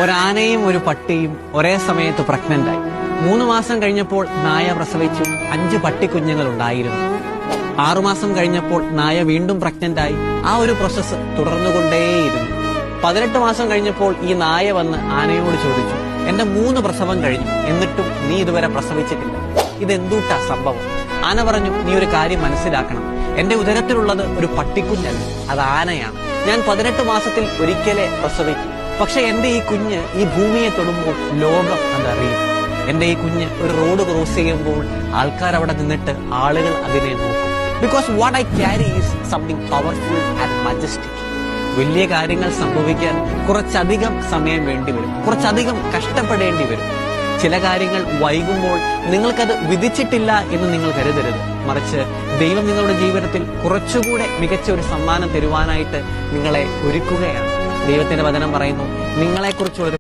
ഒരാനയും ഒരു പട്ടിയും ഒരേ സമയത്ത് പ്രഗ്നന്റായി. 3 മാസം കഴിഞ്ഞപ്പോൾ നായ പ്രസവിച്ചു 5 പട്ടിക്കുഞ്ഞുങ്ങൾ ഉണ്ടായിരുന്നു. 6 മാസം കഴിഞ്ഞപ്പോൾ നായ വീണ്ടും പ്രഗ്നന്റായി. ആ ഒരു പ്രോസസ്സ് തുടർന്നുകൊണ്ടേയിരുന്നു. 18 മാസം കഴിഞ്ഞപ്പോൾ ഈ നായ വന്ന് ആനയോട് ചോദിച്ചു, എന്റെ 3 പ്രസവം കഴിഞ്ഞു, എന്നിട്ടും നീ ഇതുവരെ പ്രസവിച്ചിട്ടില്ല, ഇതെന്തൂട്ടാ സംഭവം? ആന പറഞ്ഞു, നീ ഒരു കാര്യം മനസ്സിലാക്കണം, എന്റെ ഉദരത്തിലുള്ളത് ഒരു പട്ടിക്കുഞ്ഞല്ല, അത് ആനയാണ്. ഞാൻ 18 മാസത്തിൽ ഒരിക്കലേ പ്രസവിക്കും. പക്ഷെ എന്റെ ഈ കുഞ്ഞ് ഈ ഭൂമിയെ തൊടുമ്പോൾ ലോകം അതറിയും. എന്റെ ഈ കുഞ്ഞ് ഒരു റോഡ് ക്രോസ് ചെയ്യുമ്പോൾ ആൾക്കാർ അവിടെ നിന്നിട്ട് ആളുകൾ അതിനെ നോക്കും. Because what I carry is something powerful and majestic. വലിയ കാര്യങ്ങൾ സംഭവിക്കാൻ കുറച്ചധികം സമയം വേണ്ടിവരും, കുറച്ചധികം കഷ്ടപ്പെടേണ്ടി വരും. ചില കാര്യങ്ങൾ വൈകുമ്പോൾ നിങ്ങൾക്കത് വിധിച്ചിട്ടില്ല എന്ന് നിങ്ങൾ കരുതരുത്. മറിച്ച് ദൈവം നിങ്ങളുടെ ജീവിതത്തിൽ കുറച്ചുകൂടെ മികച്ച ഒരു സമ്മാനം തരുവാനായിട്ട് നിങ്ങളെ ഒരുക്കുകയാണ്. ദൈവത്തിന്റെ വചനം പറയുന്നു, നിങ്ങളെക്കുറിച്ചുള്ള